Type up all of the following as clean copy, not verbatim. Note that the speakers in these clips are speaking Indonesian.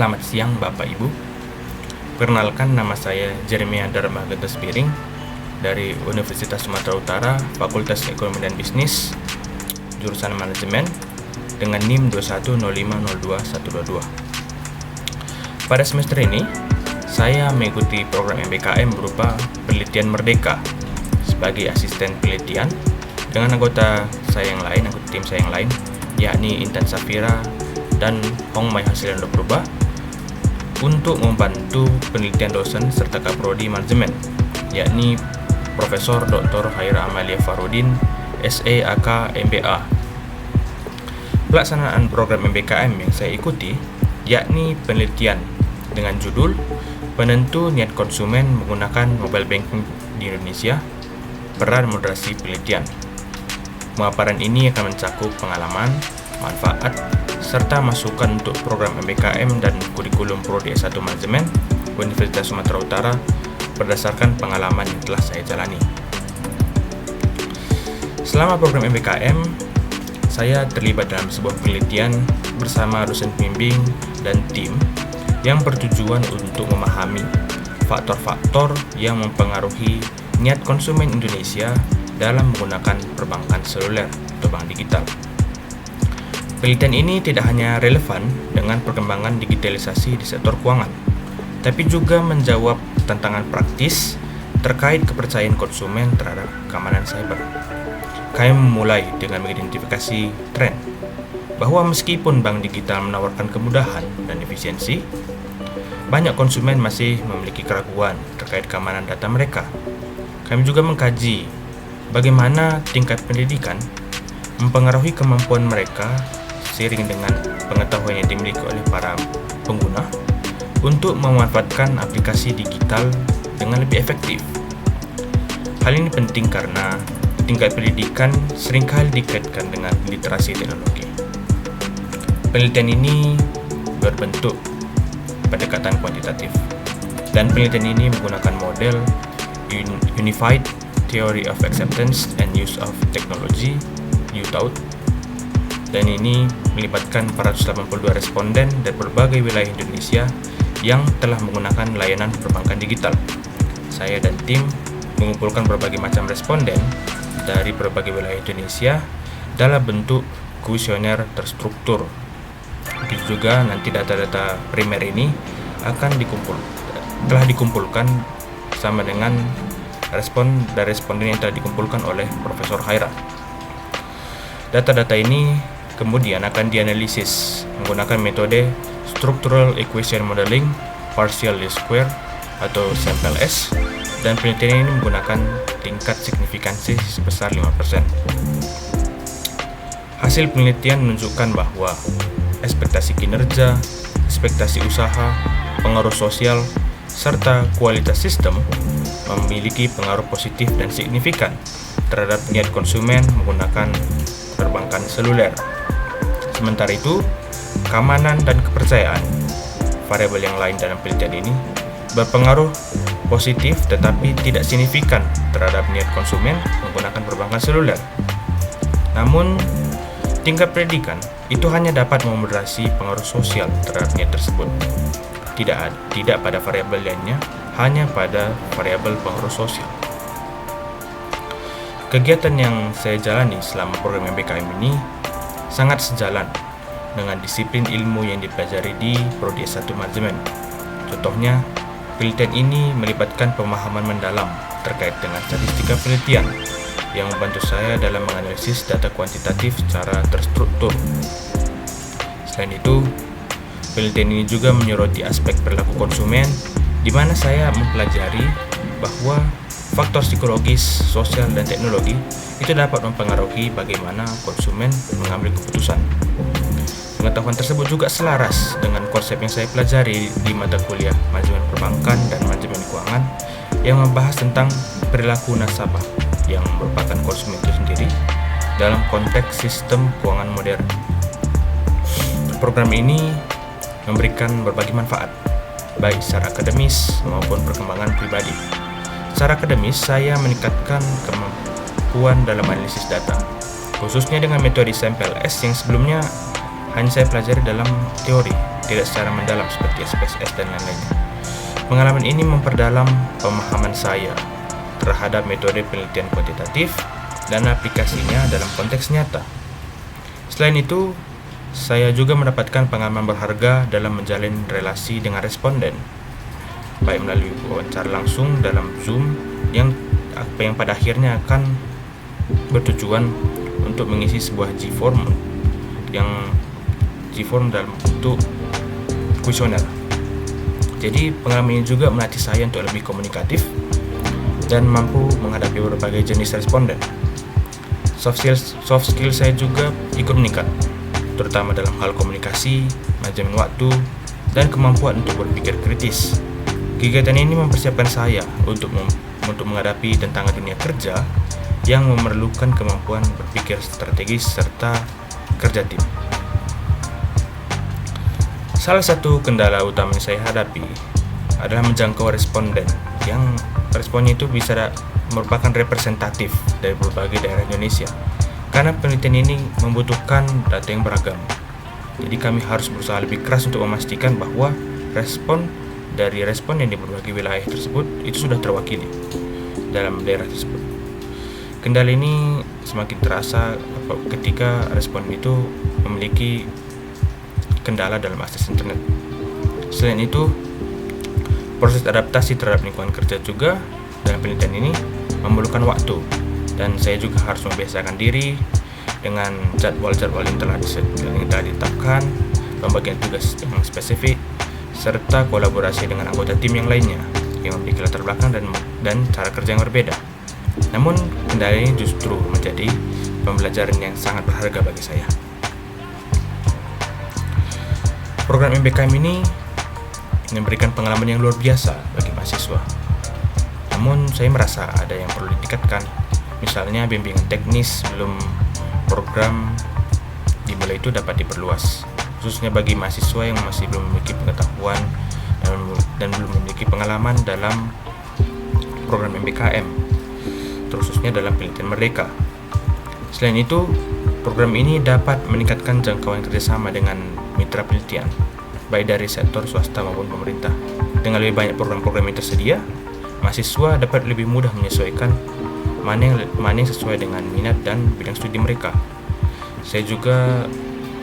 Selamat siang Bapak Ibu. Perkenalkan, nama saya Jeremia Dharma Gentaspiring dari Universitas Sumatera Utara, Fakultas Ekonomi dan Bisnis, jurusan Manajemen, dengan NIM 2105022122. Pada semester ini, saya mengikuti program MBKM berupa penelitian merdeka sebagai asisten penelitian dengan anggota tim saya yang lain, yakni Intan Safira dan Hong Mai Hasilan Purba, untuk membantu penelitian dosen serta Kaprodi Manajemen, yakni Profesor Dr. Haira Amalia Farudin, SE AK MBA. Pelaksanaan program MBKM yang saya ikuti yakni penelitian dengan judul Penentu Niat Konsumen Menggunakan Mobile Banking di Indonesia, Peran Moderasi Penelitian. Pemaparan ini akan mencakup pengalaman, manfaat, serta masukan untuk program MBKM dan kurikulum Prodi S1 Manajemen Universitas Sumatera Utara berdasarkan pengalaman yang telah saya jalani. Selama program MBKM, saya terlibat dalam sebuah penelitian bersama dosen pembimbing dan tim yang bertujuan untuk memahami faktor-faktor yang mempengaruhi niat konsumen Indonesia dalam menggunakan perbankan seluler atau bank digital. Penelitian ini tidak hanya relevan dengan perkembangan digitalisasi di sektor keuangan, tapi juga menjawab tantangan praktis terkait kepercayaan konsumen terhadap keamanan cyber. Kami memulai dengan mengidentifikasi tren bahwa meskipun bank digital menawarkan kemudahan dan efisiensi, banyak konsumen masih memiliki keraguan terkait keamanan data mereka. Kami juga mengkaji bagaimana tingkat pendidikan mempengaruhi kemampuan mereka seiring dengan pengetahuan yang dimiliki oleh para pengguna untuk memanfaatkan aplikasi digital dengan lebih efektif. Hal ini penting karena tingkat pendidikan seringkali dikaitkan dengan literasi teknologi. Penelitian ini berbentuk pendekatan kuantitatif, dan penelitian ini menggunakan model Unified Theory of Acceptance and Use of Technology (UTAUT), dan ini melibatkan 482 responden dari berbagai wilayah Indonesia yang telah menggunakan layanan perbankan digital. Saya dan tim mengumpulkan berbagai macam responden dari berbagai wilayah Indonesia dalam bentuk kuesioner terstruktur. Begitu juga nanti data-data primer ini telah dikumpulkan sama dengan respon dari responden yang telah dikumpulkan oleh Profesor Haira. Data-data ini kemudian akan dianalisis menggunakan metode Structural Equation Modeling Partial Least Square atau SAMPLE-S, dan penelitian ini menggunakan tingkat signifikansi sebesar 5%. Hasil penelitian menunjukkan bahwa ekspektasi kinerja, ekspektasi usaha, pengaruh sosial, serta kualitas sistem memiliki pengaruh positif dan signifikan terhadap niat konsumen menggunakan perbankan seluler. Sementara itu, keamanan dan kepercayaan, variabel yang lain dalam penelitian ini, berpengaruh positif tetapi tidak signifikan terhadap niat konsumen menggunakan perbankan seluler. Namun, tingkat pendidikan itu hanya dapat memoderasi pengaruh sosial terhadap niat tersebut. Tidak pada variabel lainnya, hanya pada variabel pengaruh sosial. Kegiatan yang saya jalani selama program MBKM ini sangat sejalan dengan disiplin ilmu yang dipelajari di Prodi S1 Manajemen. Contohnya, penelitian ini melibatkan pemahaman mendalam terkait dengan statistika penelitian yang membantu saya dalam menganalisis data kuantitatif secara terstruktur. Selain itu, penelitian ini juga menyoroti aspek perilaku konsumen, di mana saya mempelajari bahwa faktor psikologis, sosial, dan teknologi itu dapat mempengaruhi bagaimana konsumen mengambil keputusan. Pengetahuan tersebut juga selaras dengan konsep yang saya pelajari di mata kuliah Manajemen Perbankan dan Manajemen Keuangan yang membahas tentang perilaku nasabah yang merupakan konsumen itu sendiri dalam konteks sistem keuangan modern. Program ini memberikan berbagai manfaat, baik secara akademis maupun perkembangan pribadi. Secara akademis, saya meningkatkan kemampuan dalam analisis data, khususnya dengan metode SAMPLE-S yang sebelumnya hanya saya pelajari dalam teori, tidak secara mendalam seperti SPSS dan lain-lainnya. Pengalaman ini memperdalam pemahaman saya terhadap metode penelitian kuantitatif dan aplikasinya dalam konteks nyata. Selain itu, saya juga mendapatkan pengalaman berharga dalam menjalin relasi dengan responden, baik melalui wawancara langsung dalam Zoom yang pada akhirnya akan bertujuan untuk mengisi sebuah G-form dalam bentuk kuesioner. Jadi pengalaman ini juga melatih saya untuk lebih komunikatif dan mampu menghadapi berbagai jenis responden. Soft skill saya juga ikut meningkat, terutama dalam hal komunikasi, manajemen waktu, dan kemampuan untuk berpikir kritis. Kegiatan ini mempersiapkan saya untuk menghadapi tantangan dunia kerja yang memerlukan kemampuan berpikir strategis serta kerja tim. Salah satu kendala utama yang saya hadapi adalah menjangkau responden yang responnya itu bisa merupakan representatif dari berbagai daerah Indonesia. Karena penelitian ini membutuhkan data yang beragam. Jadi kami harus berusaha lebih keras untuk memastikan bahwa respon yang di berbagai wilayah tersebut itu sudah terwakili dalam daerah tersebut. Kendala ini semakin terasa ketika respon itu memiliki kendala dalam akses internet. Selain itu, proses adaptasi terhadap lingkungan kerja juga dalam penelitian ini memerlukan waktu, dan saya juga harus membiasakan diri dengan jadwal-jadwal yang telah ditetapkan, pembagian tugas yang spesifik, serta kolaborasi dengan anggota tim yang lainnya yang memiliki latar belakang dan cara kerja yang berbeda. Namun, kendala ini justru menjadi pembelajaran yang sangat berharga bagi saya. Program MBKM ini memberikan pengalaman yang luar biasa bagi mahasiswa. Namun, saya merasa ada yang perlu ditingkatkan. Misalnya, bimbingan teknis sebelum program dimulai itu dapat diperluas, khususnya bagi mahasiswa yang masih belum memiliki pengetahuan dan belum memiliki pengalaman dalam program MBKM, terkhususnya dalam penelitian mereka. Selain itu, program ini dapat meningkatkan jangkauan kerjasama dengan mitra penelitian, baik dari sektor swasta maupun pemerintah. Dengan lebih banyak program-program yang tersedia, mahasiswa dapat lebih mudah menyesuaikan mana yang sesuai dengan minat dan bidang studi mereka. Saya juga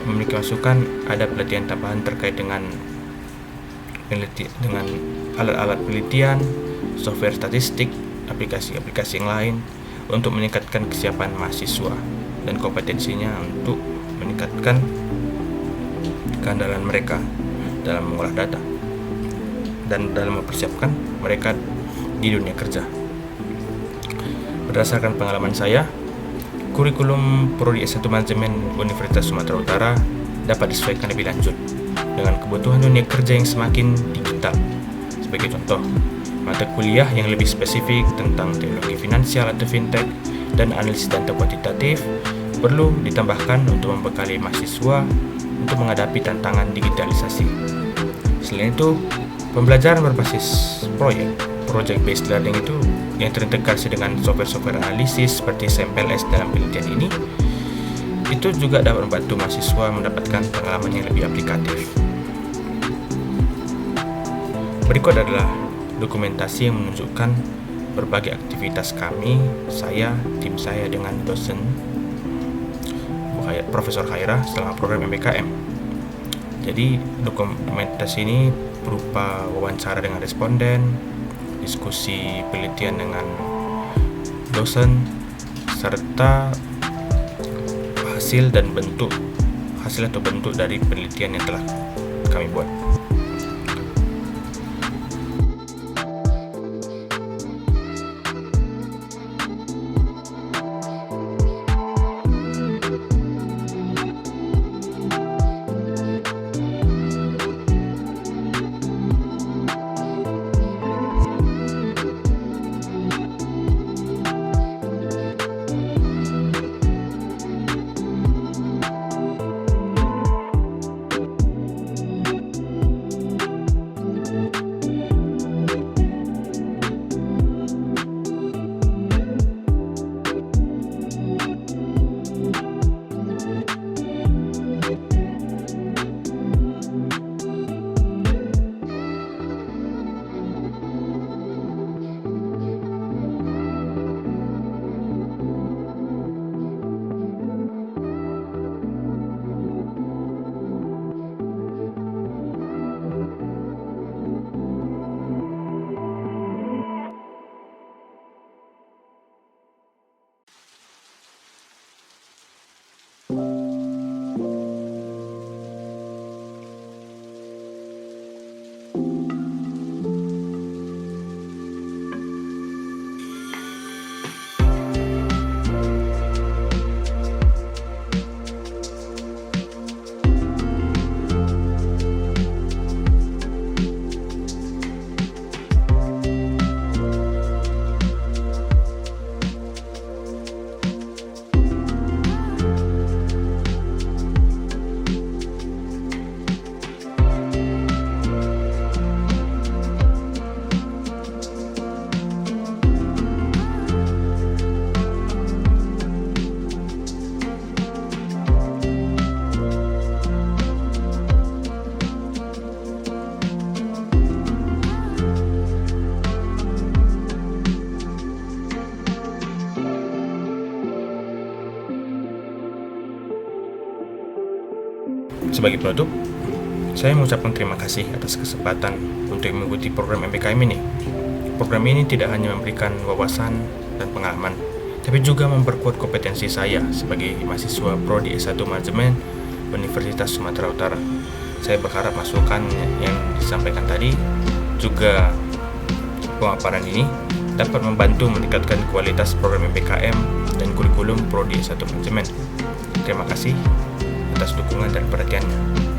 memiliki masukan ada pelatihan tambahan terkait dengan alat-alat penelitian, software statistik, aplikasi-aplikasi yang lain untuk meningkatkan kesiapan mahasiswa dan kompetensinya untuk meningkatkan keandalan mereka dalam mengolah data dan dalam mempersiapkan mereka di dunia kerja. Berdasarkan pengalaman saya, kurikulum Prodi S1 Manajemen Universitas Sumatera Utara dapat disesuaikan lebih lanjut dengan kebutuhan dunia kerja yang semakin digital. Sebagai contoh, mata kuliah yang lebih spesifik tentang teknologi finansial atau fintech dan analisis data kuantitatif perlu ditambahkan untuk membekali mahasiswa untuk menghadapi tantangan digitalisasi. Selain itu, pembelajaran berbasis project based learning itu yang terintegrasi dengan software analisis seperti SampleS dalam penelitian ini itu juga dapat membantu mahasiswa mendapatkan pengalaman yang lebih aplikatif. Berikut adalah dokumentasi yang menunjukkan berbagai aktivitas tim saya dengan dosen Profesor Khairah selama program MBKM. Jadi dokumentasi ini berupa wawancara dengan responden, diskusi penelitian dengan dosen, serta hasil atau bentuk dari penelitian yang telah kami buat. Sebagai penutup, saya mengucapkan terima kasih atas kesempatan untuk mengikuti program MPKM ini. Program ini tidak hanya memberikan wawasan dan pengalaman, tapi juga memperkuat kompetensi saya sebagai mahasiswa Prodi S1 Manajemen Universitas Sumatera Utara. Saya berharap masukan yang disampaikan tadi, juga pemaparan ini dapat membantu meningkatkan kualitas program MPKM dan kurikulum Prodi S1 Manajemen. Terima kasih atas dukungan dan perhatiannya.